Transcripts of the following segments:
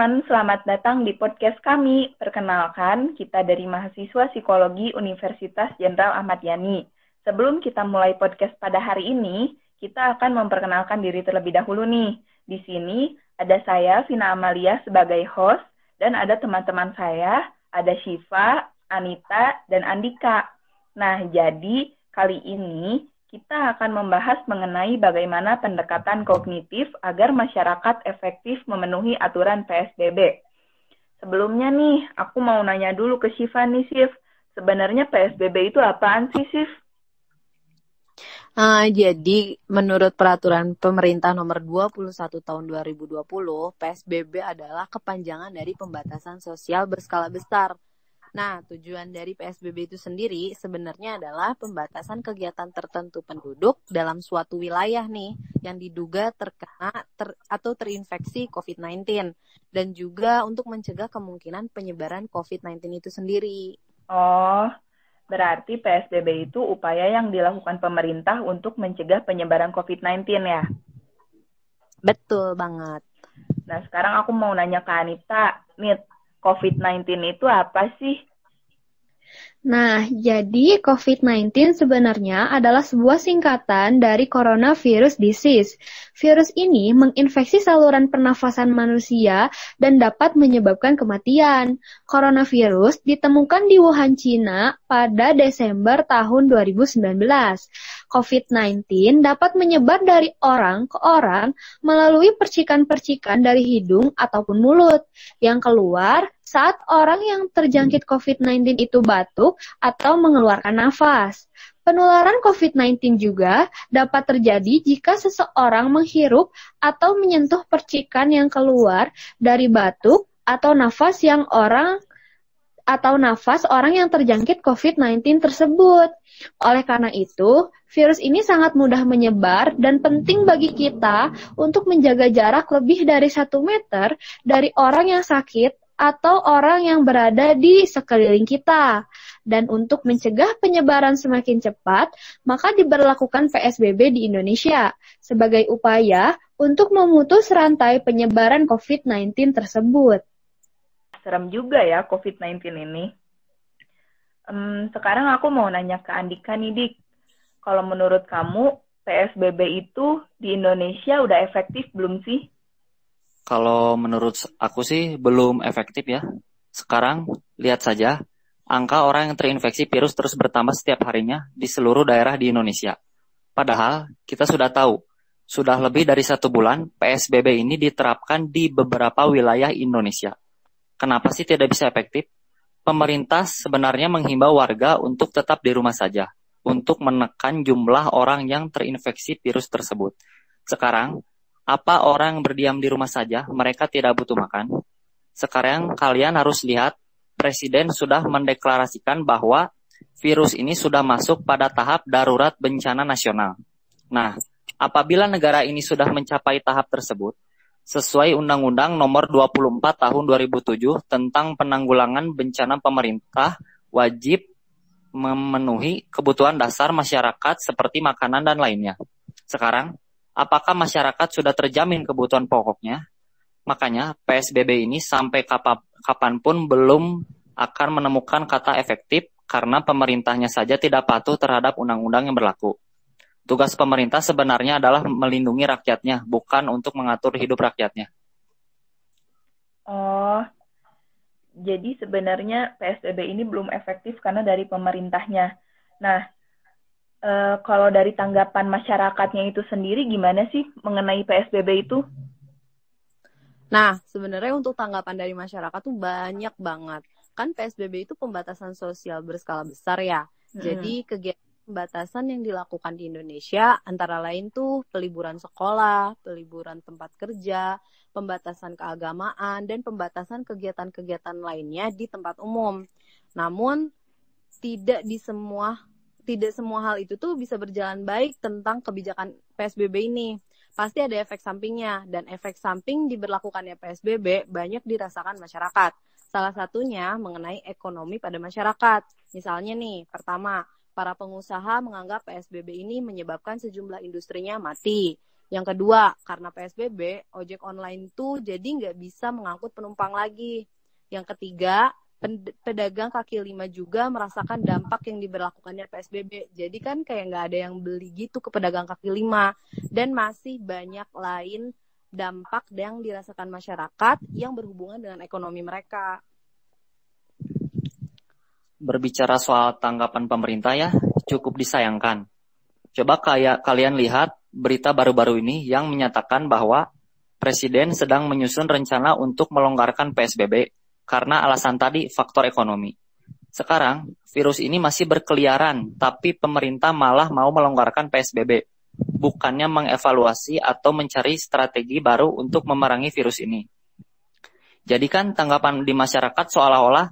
teman-teman, selamat datang di podcast kami. Perkenalkan, kita dari mahasiswa psikologi Universitas Jenderal Ahmad Yani. Sebelum kita mulai podcast pada hari ini, kita akan memperkenalkan diri terlebih dahulu nih. Di sini ada saya, Vina Amalia, sebagai host, dan ada teman-teman saya, ada Syifa, Anita, dan Andika. Nah, jadi kali ini kita akan membahas mengenai bagaimana pendekatan kognitif agar masyarakat efektif memenuhi aturan PSBB. Sebelumnya nih, aku mau nanya dulu ke Syifa nih, Syif. Sebenarnya PSBB itu apaan sih, Syif? Jadi, menurut peraturan pemerintah nomor 21 tahun 2020, PSBB adalah kepanjangan dari pembatasan sosial berskala besar. Nah, tujuan dari PSBB itu sendiri sebenarnya adalah pembatasan kegiatan tertentu penduduk dalam suatu wilayah nih yang diduga terkena atau terinfeksi COVID-19 dan juga untuk mencegah kemungkinan penyebaran COVID-19 itu sendiri. Oh, berarti PSBB itu upaya yang dilakukan pemerintah untuk mencegah penyebaran COVID-19 ya? Betul banget. Nah, sekarang aku mau nanya ke Anita, nih, COVID-19 itu apa sih? Nah, jadi COVID-19 sebenarnya adalah sebuah singkatan dari coronavirus disease. Virus ini menginfeksi saluran pernafasan manusia dan dapat menyebabkan kematian. Coronavirus ditemukan di Wuhan, Cina pada Desember tahun 2019. COVID-19 dapat menyebar dari orang ke orang melalui percikan-percikan dari hidung ataupun mulut yang keluar saat orang yang terjangkit COVID-19 itu batuk atau mengeluarkan nafas. Penularan COVID-19 juga dapat terjadi jika seseorang menghirup atau menyentuh percikan yang keluar dari batuk atau nafas orang yang terjangkit COVID-19 tersebut. Oleh karena itu, virus ini sangat mudah menyebar dan penting bagi kita untuk menjaga jarak lebih dari 1 meter dari orang yang sakit atau orang yang berada di sekeliling kita. Dan untuk mencegah penyebaran semakin cepat, maka diberlakukan PSBB di Indonesia sebagai upaya untuk memutus rantai penyebaran COVID-19 tersebut. Serem juga ya COVID-19 ini. Sekarang aku mau nanya ke Andika nih, Dik. Kalau menurut kamu, PSBB itu di Indonesia udah efektif belum sih? Kalau menurut aku sih belum efektif ya. Sekarang lihat saja, angka orang yang terinfeksi virus terus bertambah setiap harinya di seluruh daerah di Indonesia. Padahal kita sudah tahu, sudah lebih dari 1 bulan PSBB ini diterapkan di beberapa wilayah Indonesia. Kenapa sih tidak bisa efektif? Pemerintah sebenarnya menghimbau warga untuk tetap di rumah saja, untuk menekan jumlah orang yang terinfeksi virus tersebut. Sekarang, apa orang berdiam di rumah saja, mereka tidak butuh makan? Sekarang kalian harus lihat, Presiden sudah mendeklarasikan bahwa virus ini sudah masuk pada tahap darurat bencana nasional. Nah, apabila negara ini sudah mencapai tahap tersebut, sesuai Undang-Undang Nomor 24 Tahun 2007 tentang penanggulangan bencana, pemerintah wajib memenuhi kebutuhan dasar masyarakat seperti makanan dan lainnya. Sekarang, apakah masyarakat sudah terjamin kebutuhan pokoknya? Makanya PSBB ini sampai kapanpun belum akan menemukan kata efektif karena pemerintahnya saja tidak patuh terhadap undang-undang yang berlaku. Tugas pemerintah sebenarnya adalah melindungi rakyatnya, bukan untuk mengatur hidup rakyatnya. Oh, jadi sebenarnya PSBB ini belum efektif karena dari pemerintahnya. Nah, kalau dari tanggapan masyarakatnya itu sendiri gimana sih mengenai PSBB itu? Nah, sebenarnya untuk tanggapan dari masyarakat tuh banyak banget. Kan PSBB itu pembatasan sosial berskala besar ya. Jadi kegiatan pembatasan yang dilakukan di Indonesia antara lain tuh peliburan sekolah, peliburan tempat kerja, pembatasan keagamaan, dan pembatasan kegiatan-kegiatan lainnya di tempat umum. Namun, tidak semua hal itu tuh bisa berjalan baik tentang kebijakan PSBB ini. Pasti ada efek sampingnya, dan efek samping diberlakukannya PSBB banyak dirasakan masyarakat. Salah satunya mengenai ekonomi pada masyarakat. Misalnya nih, pertama, para pengusaha menganggap PSBB ini menyebabkan sejumlah industrinya mati. Yang kedua, karena PSBB, ojek online tuh jadi nggak bisa mengangkut penumpang lagi. Yang ketiga, pedagang kaki lima juga merasakan dampak yang diberlakukannya PSBB. Jadi kan kayak nggak ada yang beli gitu ke pedagang kaki lima. Dan masih banyak lain dampak yang dirasakan masyarakat yang berhubungan dengan ekonomi mereka. Berbicara soal tanggapan pemerintah ya, cukup disayangkan. Coba kalian lihat berita baru-baru ini yang menyatakan bahwa Presiden sedang menyusun rencana untuk melonggarkan PSBB karena alasan tadi faktor ekonomi. Sekarang, virus ini masih berkeliaran, tapi pemerintah malah mau melonggarkan PSBB, bukannya mengevaluasi atau mencari strategi baru untuk memerangi virus ini. Jadi kan tanggapan di masyarakat seolah-olah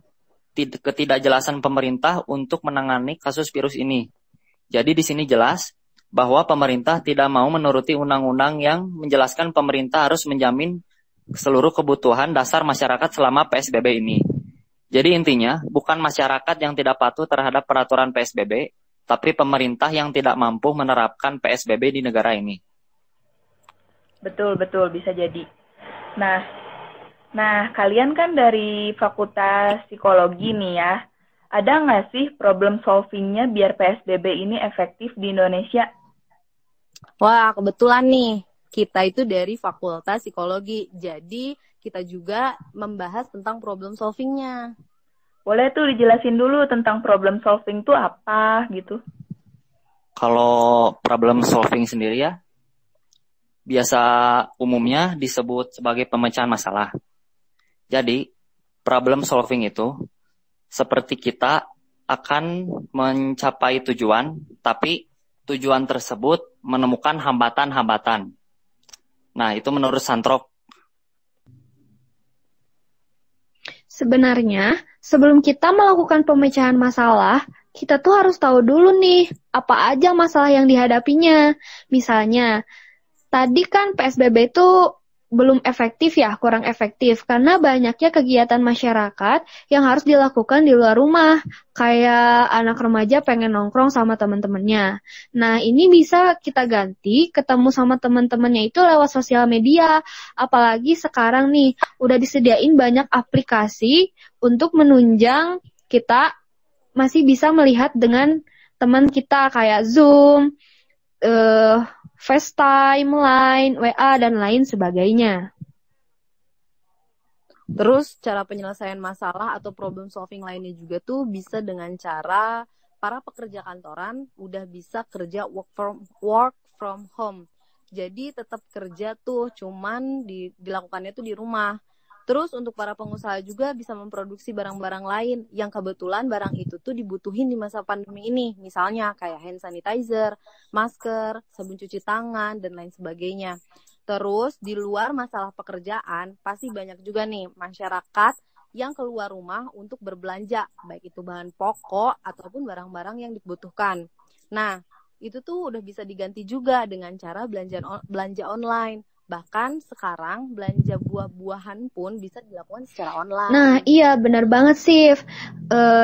ketidakjelasan pemerintah untuk menangani kasus virus ini. Jadi di sini jelas bahwa pemerintah tidak mau menuruti undang-undang yang menjelaskan pemerintah harus menjamin seluruh kebutuhan dasar masyarakat selama PSBB ini. Jadi intinya bukan masyarakat yang tidak patuh terhadap peraturan PSBB, tapi pemerintah yang tidak mampu menerapkan PSBB di negara ini. Betul, bisa jadi. Nah, kalian kan dari Fakultas Psikologi nih ya. Ada nggak sih problem solving-nya biar PSBB ini efektif di Indonesia? Wah, kebetulan nih. Kita itu dari Fakultas Psikologi. Jadi, kita juga membahas tentang problem solving-nya. Boleh tuh dijelasin dulu tentang problem solving itu apa gitu? Kalau problem solving sendiri ya, biasa umumnya disebut sebagai pemecahan masalah. Jadi, problem solving itu seperti kita akan mencapai tujuan, tapi tujuan tersebut menemukan hambatan-hambatan. Nah, itu menurut Santrop. Sebenarnya, sebelum kita melakukan pemecahan masalah, kita tuh harus tahu dulu nih, apa aja masalah yang dihadapinya. Misalnya, tadi kan PSBB itu belum efektif ya, kurang efektif, karena banyaknya kegiatan masyarakat yang harus dilakukan di luar rumah, kayak anak remaja pengen nongkrong sama teman-temannya. Nah, ini bisa kita ganti, ketemu sama teman-temannya itu lewat sosial media, apalagi sekarang nih, udah disediain banyak aplikasi untuk menunjang kita masih bisa melihat dengan teman kita kayak Zoom, FaceTime, Line, WA, dan lain sebagainya. Terus cara penyelesaian masalah atau problem solving lainnya juga tuh bisa dengan cara para pekerja kantoran udah bisa kerja work from home. Jadi tetap kerja tuh, cuman dilakukannya tuh di rumah. Terus untuk para pengusaha juga bisa memproduksi barang-barang lain yang kebetulan barang itu tuh dibutuhin di masa pandemi ini. Misalnya kayak hand sanitizer, masker, sabun cuci tangan, dan lain sebagainya. Terus di luar masalah pekerjaan, pasti banyak juga nih masyarakat yang keluar rumah untuk berbelanja, baik itu bahan pokok ataupun barang-barang yang dibutuhkan. Nah, itu tuh udah bisa diganti juga dengan cara belanja online. Bahkan sekarang belanja buah-buahan pun bisa dilakukan secara online. Nah, iya benar banget Sif.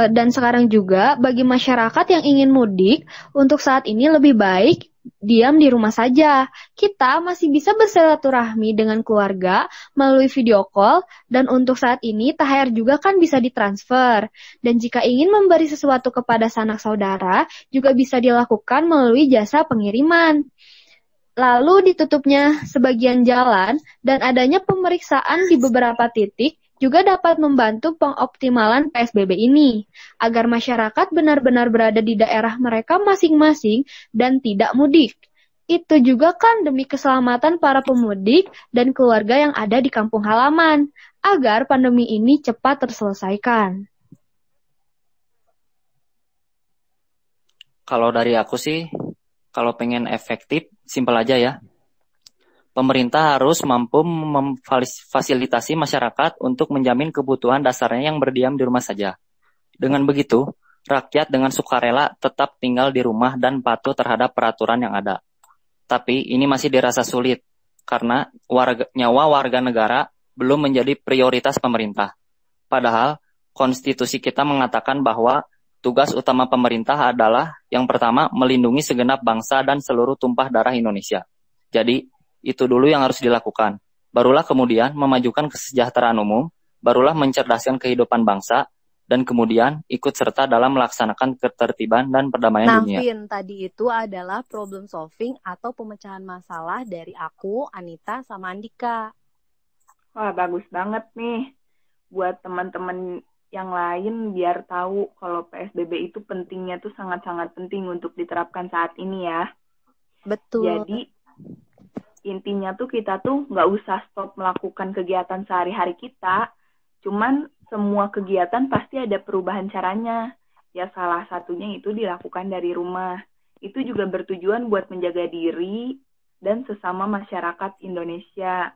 Dan sekarang juga bagi masyarakat yang ingin mudik, untuk saat ini lebih baik diam di rumah saja. Kita masih bisa bersilaturahmi dengan keluarga melalui video call, dan untuk saat ini THR juga kan bisa ditransfer. Dan jika ingin memberi sesuatu kepada sanak saudara, juga bisa dilakukan melalui jasa pengiriman. Lalu ditutupnya sebagian jalan dan adanya pemeriksaan di beberapa titik juga dapat membantu pengoptimalan PSBB ini, agar masyarakat benar-benar berada di daerah mereka masing-masing dan tidak mudik. Itu juga kan demi keselamatan para pemudik dan keluarga yang ada di kampung halaman, agar pandemi ini cepat terselesaikan. Kalau dari aku sih, kalau pengen efektif, simpel aja ya. Pemerintah harus mampu memfasilitasi masyarakat untuk menjamin kebutuhan dasarnya yang berdiam di rumah saja. Dengan begitu, rakyat dengan sukarela tetap tinggal di rumah dan patuh terhadap peraturan yang ada. Tapi ini masih dirasa sulit, karena nyawa warga negara belum menjadi prioritas pemerintah. Padahal, konstitusi kita mengatakan bahwa tugas utama pemerintah adalah yang pertama melindungi segenap bangsa dan seluruh tumpah darah Indonesia. Jadi, Itu dulu yang harus dilakukan. Barulah kemudian memajukan kesejahteraan umum, barulah mencerdaskan kehidupan bangsa, dan kemudian ikut serta dalam melaksanakan ketertiban dan perdamaian dunia. Vin, tadi itu adalah problem solving atau pemecahan masalah dari aku, Anita, sama Andika. Wah, bagus banget nih. Buat teman-teman yang lain biar tahu kalau PSBB itu pentingnya tuh sangat-sangat penting untuk diterapkan saat ini ya. Betul. Jadi intinya tuh kita tuh nggak usah stop melakukan kegiatan sehari-hari kita, cuman semua kegiatan pasti ada perubahan caranya. Ya salah satunya itu dilakukan dari rumah. Itu juga bertujuan buat menjaga diri dan sesama masyarakat Indonesia.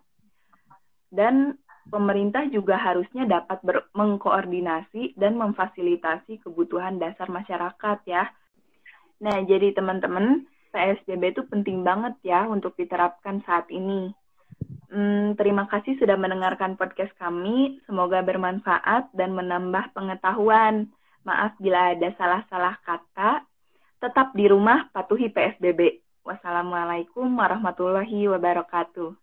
Dan pemerintah juga harusnya dapat mengkoordinasi dan memfasilitasi kebutuhan dasar masyarakat ya. Nah, jadi teman-teman, PSBB itu penting banget ya untuk diterapkan saat ini. Terima kasih sudah mendengarkan podcast kami. Semoga bermanfaat dan menambah pengetahuan. Maaf bila ada salah-salah kata. Tetap di rumah, patuhi PSBB. Wassalamualaikum warahmatullahi wabarakatuh.